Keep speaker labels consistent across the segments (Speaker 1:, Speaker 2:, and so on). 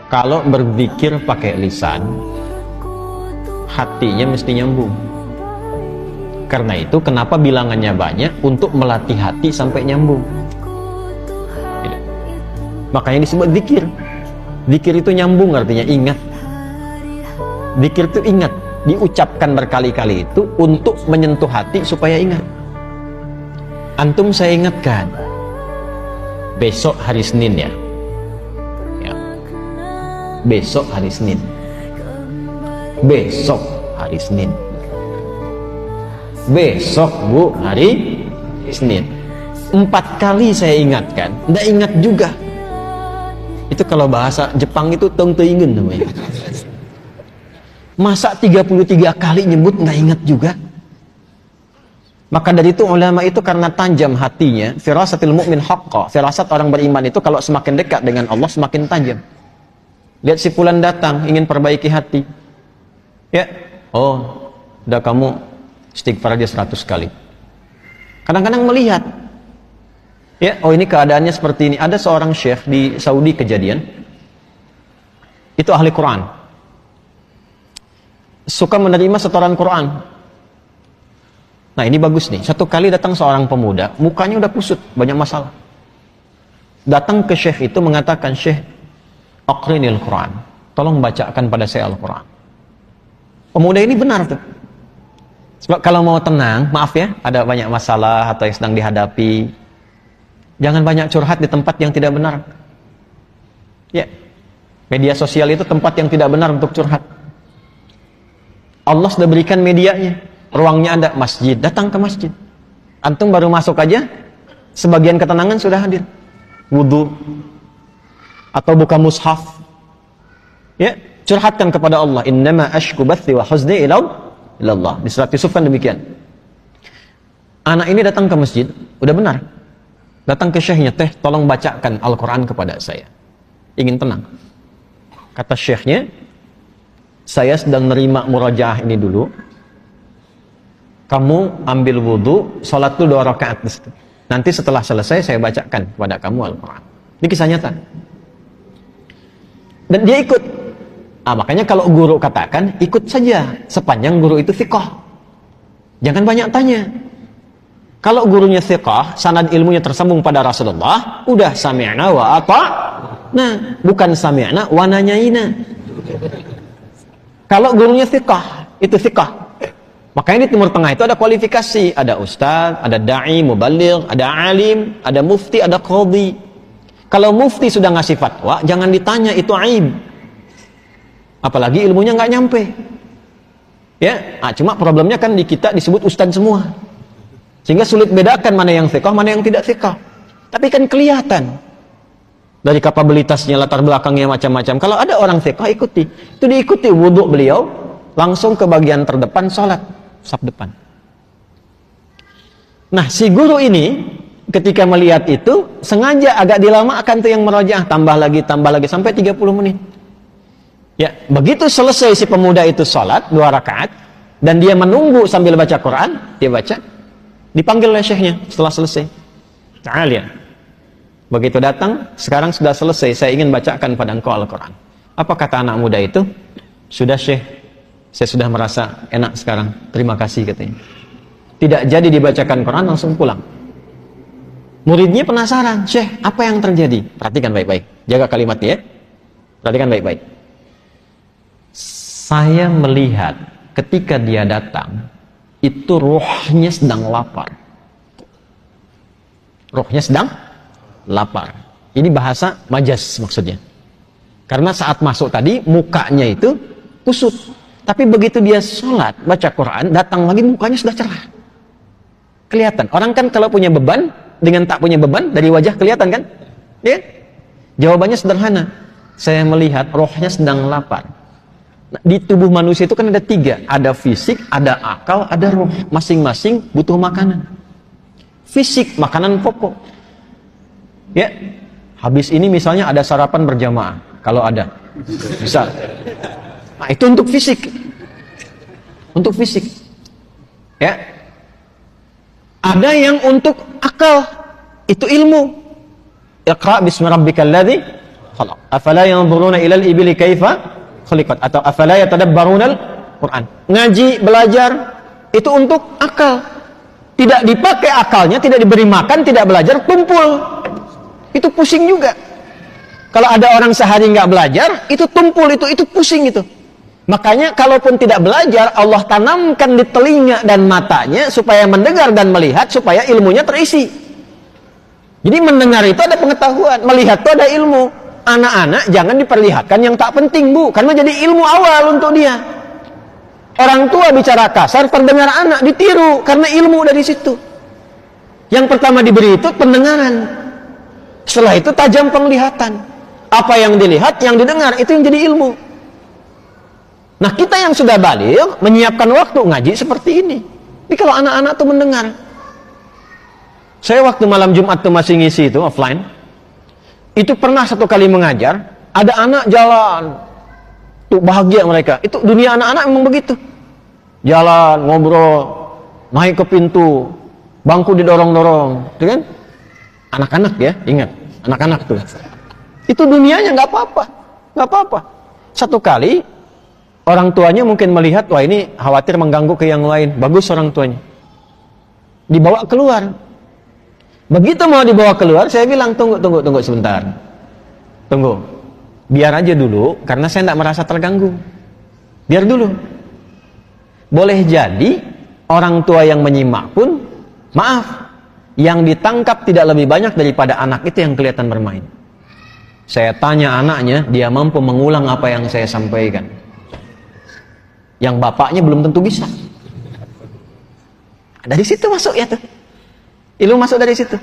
Speaker 1: Kalau berzikir pakai lisan, hatinya mesti nyambung. Karena itu kenapa bilangannya banyak, untuk melatih hati sampai nyambung. Gitu. Makanya disebut zikir. Zikir itu nyambung, artinya ingat. Zikir itu ingat, diucapkan berkali-kali itu untuk menyentuh hati supaya ingat. Antum saya ingatkan, besok hari Senin ya. Besok hari Senin. Besok hari Senin. Besok Bu hari Senin. 4 kali saya ingatkan, nggak ingat juga. Itu kalau bahasa Jepang itu tong teingen namanya. Masa 33 kali nyebut nggak ingat juga? Maka dari itu ulama itu karena tajam hatinya, firasatil mu'min haqqa. Firasat orang beriman itu kalau semakin dekat dengan Allah semakin tajam. Lihat si fulan datang ingin perbaiki hati. Ya, oh, udah kamu istighfar aja 100 kali. Kadang-kadang melihat, ya, oh ini keadaannya seperti ini. Ada seorang syekh di Saudi kejadian, itu ahli Quran, suka menerima setoran Quran. Nah ini bagus nih. Satu kali datang seorang pemuda, mukanya udah kusut, banyak masalah. Datang ke syekh itu mengatakan, Syekh, aqrinil Quran, tolong bacakan pada saya Al-Quran. Pemuda ini benar tuh. Sebab kalau mau tenang, maaf ya, ada banyak masalah atau yang sedang dihadapi, jangan banyak curhat di tempat yang tidak benar. Ya, media sosial itu tempat yang tidak benar untuk curhat. Allah sudah berikan medianya, ruangnya ada, masjid, datang ke masjid. Antum baru masuk aja, sebagian ketenangan sudah hadir. Wudu, atau buka mushaf, ya, curhatkan kepada Allah. Innama ashku bathi wa huzni ilallah. Di surat Yusuf kan demikian. Anak ini datang ke masjid, udah benar, datang ke syekhnya, teh tolong bacakan Al-Quran kepada saya, ingin tenang. Kata syekhnya, saya sedang nerima murajaah ini dulu, kamu ambil wudu, sholat dulu 2 rakaat di situ. Nanti setelah selesai saya bacakan kepada kamu Al-Quran. Ini kisah nyata. Dan dia ikut. Makanya kalau guru katakan, ikut saja sepanjang guru itu thiqah. Jangan banyak tanya. Kalau gurunya thiqah, sanad ilmunya tersambung pada Rasulullah, udah sami'na wa ata'na, bukan sami'na wa nanyaina. Kalau gurunya thiqah, itu thiqah. Makanya di Timur Tengah itu ada kualifikasi, ada ustaz, ada da'i, mubaligh, ada alim, ada mufti, ada qadhi. Kalau mufti sudah ngasih fatwa, jangan ditanya, itu aib. Apalagi ilmunya nggak nyampe. Ya, cuma problemnya kan di kita disebut ustaz semua. Sehingga sulit bedakan mana yang thiqah, mana yang tidak thiqah. Tapi kan kelihatan dari kapabilitasnya, latar belakangnya macam-macam. Kalau ada orang thiqah, ikuti. Itu diikuti wudhu beliau, langsung ke bagian terdepan sholat, saf depan. Nah, si guru ini ketika melihat itu, sengaja agak dilamakan tuh yang merojaah, tambah lagi sampai 30 menit. Ya, begitu selesai si pemuda itu sholat 2 rakaat dan dia menunggu sambil baca Quran, dia baca, dipanggil oleh syekhnya setelah selesai. Ta'al ya. Begitu datang, sekarang sudah selesai, saya ingin bacakan pada engkau Al-Quran. Apa kata anak muda itu? Sudah Syekh, saya sudah merasa enak sekarang, terima kasih katanya. Tidak jadi dibacakan Quran, langsung pulang. Muridnya penasaran, Syekh, apa yang terjadi? Perhatikan baik-baik, jaga kalimatnya ya. Perhatikan baik-baik. Saya melihat ketika dia datang, itu rohnya sedang lapar. Rohnya sedang lapar. Ini bahasa majas maksudnya. Karena saat masuk tadi, mukanya itu kusut. Tapi begitu dia sholat, baca Quran, datang lagi mukanya sudah cerah. Kelihatan. Orang kan kalau punya beban, dengan tak punya beban, dari wajah kelihatan kan? Ya? Jawabannya sederhana. Saya melihat rohnya sedang lapar. Nah, di tubuh manusia itu kan ada 3. Ada fisik, ada akal, ada roh. Masing-masing butuh makanan. Fisik, makanan pokok. Ya, habis ini misalnya ada sarapan berjamaah. Kalau ada. Misal. Nah, itu untuk fisik. Untuk fisik. Ya. Ada yang untuk akal. Itu ilmu. Iqra' bismi rabbikal ladzi khalaq. Afala yanzuruna ilal ibili kaifa khuliqat, atau afala yatadabbarunal Quran. Ngaji, belajar itu untuk akal. Tidak dipakai akalnya, tidak diberi makan, tidak belajar, tumpul. Itu pusing juga. Kalau ada orang sehari nggak belajar, itu tumpul, itu pusing itu. Makanya kalaupun tidak belajar, Allah tanamkan di telinga dan matanya supaya mendengar dan melihat, supaya ilmunya terisi. Jadi mendengar itu ada pengetahuan, melihat itu ada ilmu. Anak-anak jangan diperlihatkan yang tak penting, Bu, karena jadi ilmu awal untuk dia. Orang tua bicara kasar, terdengar anak ditiru karena ilmu dari situ. Yang pertama diberi itu pendengaran. Setelah itu tajam penglihatan. Apa yang dilihat, yang didengar, itu yang jadi ilmu. Nah, kita yang sudah baligh menyiapkan waktu ngaji seperti ini. Tapi kalau anak-anak tuh mendengar. Saya waktu malam Jumat tuh masih ngisi itu offline. Itu pernah satu kali mengajar, ada anak jalan. Tuh bahagia mereka. Itu dunia anak-anak memang begitu. Jalan, ngobrol, naik ke pintu, bangku didorong-dorong, itu kan? Anak-anak ya, ingat, anak-anak tuh. Itu dunianya nggak apa-apa, nggak apa-apa. Satu kali orang tuanya mungkin melihat, wah ini khawatir mengganggu ke yang lain. Bagus orang tuanya. Dibawa keluar. Begitu mau dibawa keluar, saya bilang tunggu sebentar. Tunggu. Biar aja dulu, karena saya tidak merasa terganggu. Biar dulu. Boleh jadi orang tua yang menyimak pun, maaf, yang ditangkap tidak lebih banyak daripada anak itu yang kelihatan bermain. Saya tanya anaknya, dia mampu mengulang apa yang saya sampaikan. Yang bapaknya belum tentu bisa. Dari situ masuk ya tuh. Ilmu masuk dari situ.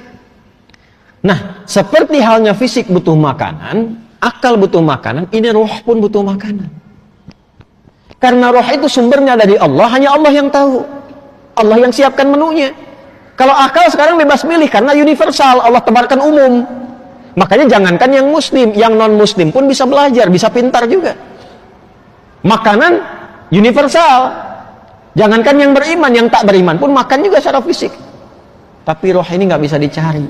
Speaker 1: Nah, seperti halnya fisik butuh makanan, akal butuh makanan, ini roh pun butuh makanan. Karena roh itu sumbernya dari Allah, hanya Allah yang tahu. Allah yang siapkan menunya. Kalau akal sekarang bebas milih, karena universal, Allah tebarkan umum. Makanya jangankan yang muslim, yang non-muslim pun bisa belajar, bisa pintar juga. Makanan universal. Jangankan yang beriman, yang tak beriman pun makan juga secara fisik. Tapi roh ini nggak bisa dicari.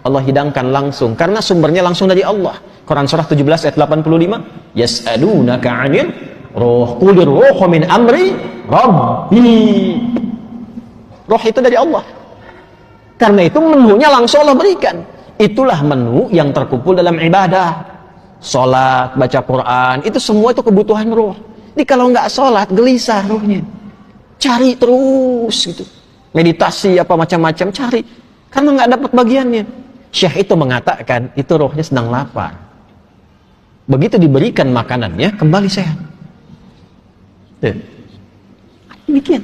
Speaker 1: Allah hidangkan langsung karena sumbernya langsung dari Allah. Quran surah 17 ayat 85, yas'alunaka 'anil ruh, qulir ruhu min amri rabbi. Roh itu dari Allah. Karena itu menunya langsung Allah berikan. Itulah menu yang terkumpul dalam ibadah. Salat, baca Quran, itu semua itu kebutuhan roh. Jadi kalau nggak salat, gelisah rohnya. Cari terus gitu. Meditasi apa macam-macam cari. Karena nggak dapat bagiannya. Syekh itu mengatakan, itu rohnya sedang lapar. Begitu diberikan makanannya, kembali sehat. Demikian.